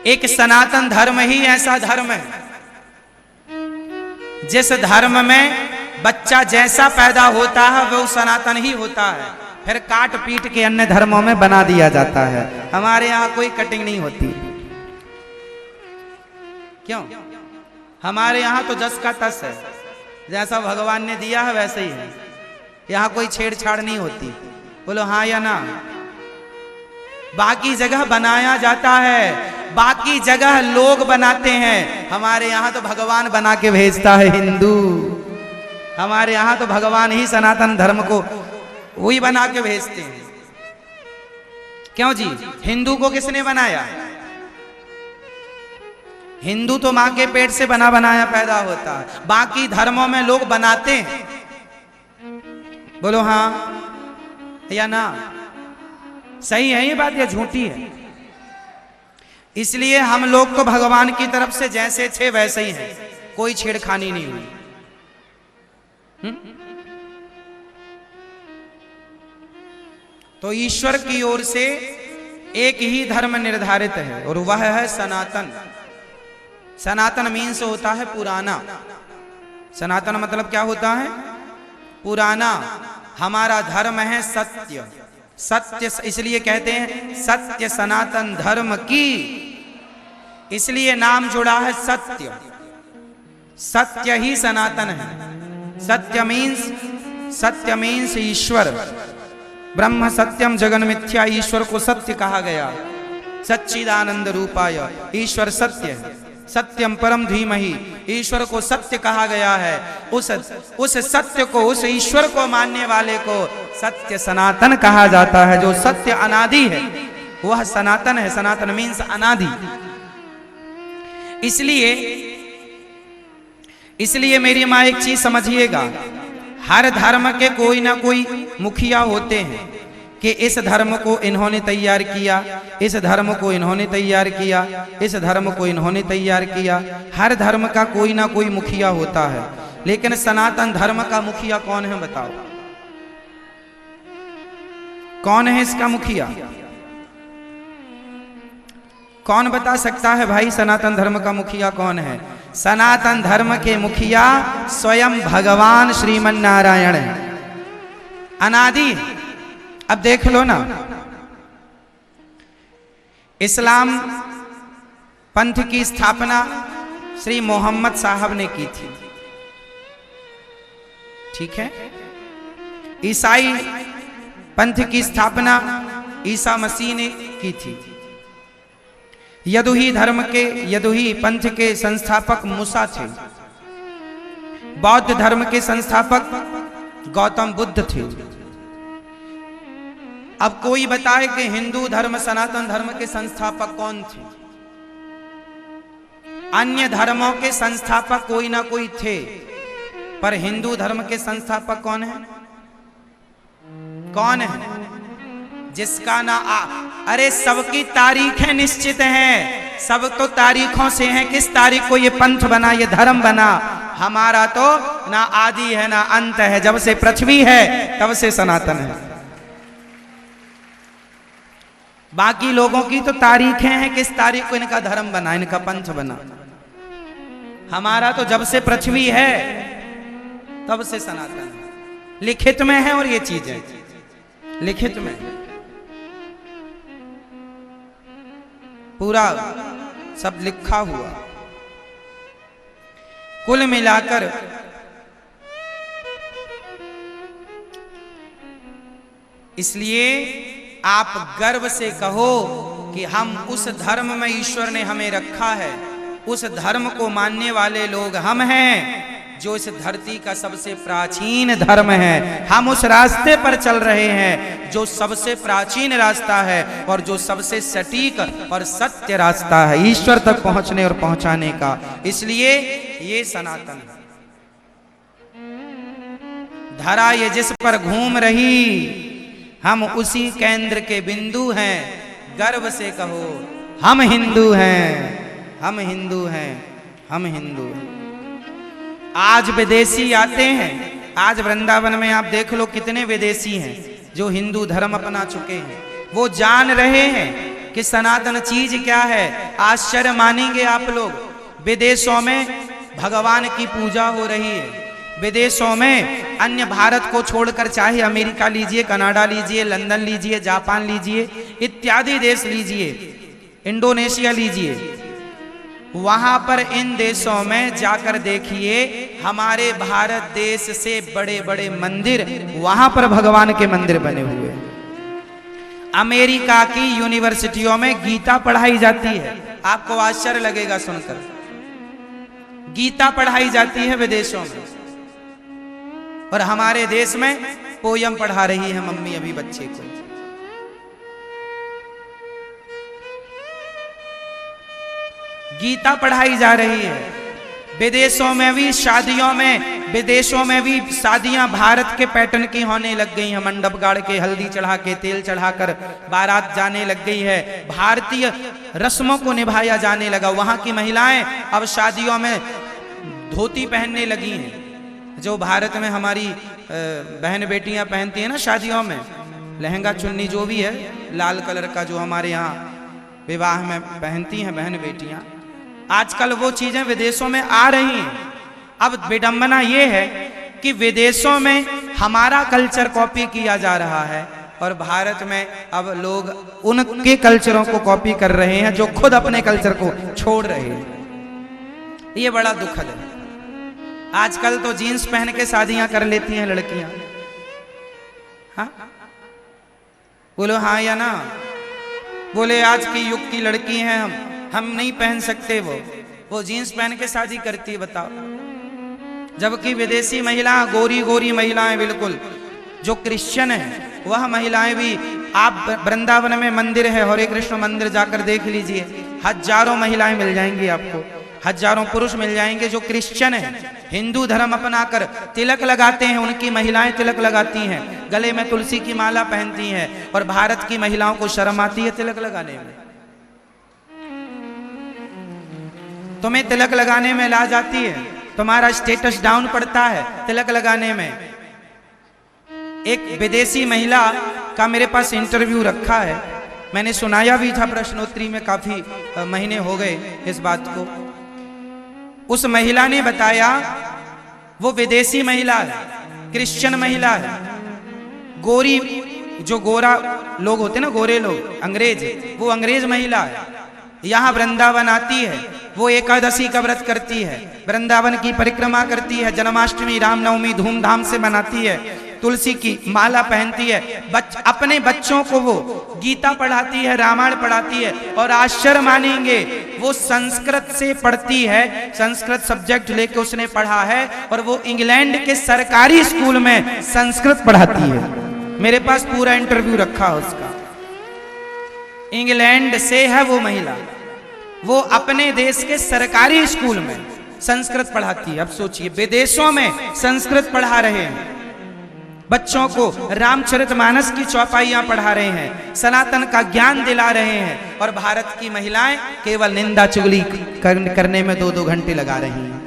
एक सनातन धर्म ही ऐसा धर्म है जिस धर्म में बच्चा जैसा पैदा होता है वो सनातन ही होता है, फिर काट पीट के अन्य धर्मों में बना दिया जाता है। हमारे यहाँ कोई कटिंग नहीं होती। क्यों? हमारे यहाँ तो जस का तस है, जैसा भगवान ने दिया है वैसे ही है। यहाँ कोई छेड़छाड़ नहीं होती। बोलो हाँ या ना? बाकी जगह बनाया जाता है, बाकी जगह लोग बनाते हैं। हमारे यहाँ तो भगवान बना के भेजता है हिंदू। हमारे यहाँ तो भगवान ही सनातन धर्म को वही बना के भेजते हैं। क्यों जी? हिंदू को किसने बनाया? हिंदू तो मां के पेट से बना बनाया पैदा होता है। बाकी धर्मों में लोग बनाते हैं। बोलो हाँ या ना? सही है ये बात या झूठी है? इसलिए हम लोग तो भगवान की तरफ से जैसे थे वैसे ही हैं, कोई छेड़खानी नहीं हुई। तो ईश्वर की ओर से एक ही धर्म निर्धारित है और वह है सनातन। सनातन मीन्स होता है पुराना। सनातन मतलब क्या होता है? पुराना। हमारा धर्म है सत्य। सत्य इसलिए कहते हैं सत्य सनातन धर्म की, इसलिए नाम जुड़ा है सत्य। सत्य ही सनातन है। सत्य मीन्स ईश्वर। ब्रह्म सत्यम जगन मिथ्या, ईश्वर को सत्य कहा गया। सच्चिदानंद रूपाय, ईश्वर सत्य है। सत्यम परम धीमहि, ईश्वर को सत्य कहा गया है। उस सत्य को, उस ईश्वर को मानने वाले को सत्य सनातन कहा जाता है। जो सत्य अनादि है वह सनातन है। सनातन मीन्स अनादि। इसलिए मेरी माँ एक चीज समझिएगा, हर धर्म के कोई ना कोई मुखिया होते हैं कि इस धर्म को इन्होंने तैयार किया, इस धर्म को इन्होंने तैयार किया, इस धर्म को इन्होंने तैयार किया। हर धर्म का कोई ना कोई मुखिया होता है। लेकिन सनातन धर्म का मुखिया कौन है बताओ? कौन है इसका मुखिया? कौन बता सकता है भाई सनातन धर्म का मुखिया कौन है? सनातन धर्म के मुखिया स्वयं भगवान श्रीमन नारायण है। अनादि। अब देख लो ना, इस्लाम पंथ की स्थापना श्री मोहम्मद साहब ने की थी, ठीक है। ईसाई पंथ की स्थापना ईसा मसीह ने की थी। यदुही पंथ के संस्थापक मूसा थे। बौद्ध धर्म के संस्थापक गौतम बुद्ध थे। अब कोई बताए कि हिंदू धर्म सनातन धर्म के संस्थापक कौन थे? अन्य धर्मों के संस्थापक कोई ना कोई थे, पर हिंदू धर्म के संस्थापक कौन है? कौन है? जिसका ना अरे सबकी तारीखें निश्चित हैं। सब तो तारीखों से हैं, किस तारीख को ये पंथ बना, ये धर्म बना। हमारा तो ना आदि है ना अंत है। जब से पृथ्वी है तब से सनातन है। बाकी लोगों की तो तारीखें हैं, किस तारीख को इनका धर्म बना, इनका पंथ बना। हमारा तो जब से पृथ्वी है तब से सनातन है। लिखित में है और ये चीजें लिखित में पूरा सब लिखा हुआ। कुल मिलाकर इसलिए आप गर्व से कहो कि हम उस धर्म में ईश्वर ने हमें रखा है। उस धर्म को मानने वाले लोग हम हैं, जो इस धरती का सबसे प्राचीन धर्म है। हम उस रास्ते पर चल रहे हैं जो सबसे प्राचीन रास्ता है और जो सबसे सटीक और सत्य रास्ता है ईश्वर तक पहुंचने और पहुंचाने का। इसलिए ये सनातन है। धरा ये जिस पर घूम रही, हम उसी केंद्र के बिंदु हैं। गर्व से कहो हम हिंदू हैं, हम हिंदू हैं, हम हिंदू हैं। आज विदेशी आते हैं। आज वृंदावन में आप देख लो कितने विदेशी हैं जो हिंदू धर्म अपना चुके हैं। वो जान रहे हैं कि सनातन चीज क्या है। आश्चर्य मानेंगे आप लोग, विदेशों में भगवान की पूजा हो रही है। विदेशों में अन्य भारत को छोड़कर चाहे अमेरिका लीजिए, कनाडा लीजिए, लंदन लीजिए, जापान लीजिए, इत्यादि देश लीजिए, इंडोनेशिया लीजिए, वहां पर इन देशों में जाकर देखिए हमारे भारत देश से बड़े बड़े मंदिर, वहां पर भगवान के मंदिर बने हुए। अमेरिका की यूनिवर्सिटियों में गीता पढ़ाई जाती है, आपको आश्चर्य लगेगा सुनकर, गीता पढ़ाई जाती है विदेशों में, और हमारे देश में पोयम पढ़ा रही है मम्मी अभी बच्चे को। गीता पढ़ाई जा रही है। विदेशों में भी शादियों में, विदेशों में भी शादियां भारत के पैटर्न की होने लग गई हैं। मंडप गाड़ के, हल्दी चढ़ा के, तेल चढ़ाकर बारात जाने लग गई है। भारतीय रस्मों को निभाया जाने लगा। वहां की महिलाएं अब शादियों में धोती पहनने लगी हैं, जो भारत में हमारी बहन बेटियां पहनती हैं ना शादियों में, लहंगा चुन्नी जो भी है लाल कलर का, जो हमारे यहाँ विवाह में पहनती हैं बहन बेटियां, आजकल वो चीजें विदेशों में आ रही हैं। अब विडंबना ये है कि विदेशों में हमारा कल्चर कॉपी किया जा रहा है और भारत में अब लोग उनके कल्चरों को कॉपी कर रहे हैं जो खुद अपने कल्चर को छोड़ रहे हैं। ये बड़ा दुखद है। आजकल तो जीन्स पहन के शादियां कर लेती हैं लड़कियां। हाँ बोलो हाँ या ना, बोले आज की युग की लड़की हैं हम नहीं पहन सकते। वो जीन्स पहन के शादी करती है, बताओ। जबकि विदेशी महिला, गोरी गोरी महिलाएं, बिल्कुल जो क्रिश्चियन है वह महिलाएं भी, आप वृंदावन में मंदिर है, हरे कृष्ण मंदिर जाकर देख लीजिए, हजारों महिलाएं मिल जाएंगी आपको, हजारों पुरुष मिल जाएंगे जो क्रिश्चियन है, हिंदू धर्म अपनाकर तिलक लगाते हैं। उनकी महिलाएं तिलक लगाती हैं, गले में तुलसी की माला पहनती हैं, और भारत की महिलाओं को शर्म आती है तिलक लगाने में। तुम्हें तिलक लगाने में लाज आती है, तुम्हारा स्टेटस डाउन पड़ता है तिलक लगाने में। एक विदेशी महिला का मेरे पास इंटरव्यू रखा है, मैंने सुनाया भी था प्रश्नोत्तरी में, काफी महीने हो गए इस बात को। उस महिला ने बताया, वो विदेशी महिला है, क्रिश्चियन महिला है, गोरी, जो गोरा लोग होते हैं ना, गोरे लोग, अंग्रेज, वो अंग्रेज महिला है। यहाँ वृंदावन आती है, वो एकादशी का व्रत करती है, वृंदावन की परिक्रमा करती है, जन्माष्टमी रामनवमी धूमधाम से मनाती है, तुलसी की माला पहनती है, अपने बच्चों को वो गीता पढ़ाती है, रामायण पढ़ाती है, और आश्चर्य मानेंगे वो संस्कृत से पढ़ती है, संस्कृत सब्जेक्ट लेके उसने पढ़ा है, और वो इंग्लैंड के सरकारी स्कूल में संस्कृत पढ़ाती है। मेरे पास पूरा इंटरव्यू रखा है उसका। इंग्लैंड से है वो महिला, वो अपने देश के सरकारी स्कूल में संस्कृत पढ़ाती है। अब सोचिए, विदेशों में संस्कृत पढ़ा रहे हैं, बच्चों को रामचरितमानस की चौपाइयां पढ़ा रहे हैं, सनातन का ज्ञान दिला रहे हैं, और भारत की महिलाएं केवल निंदा चुगली करने में 2-2 घंटे लगा रही हैं।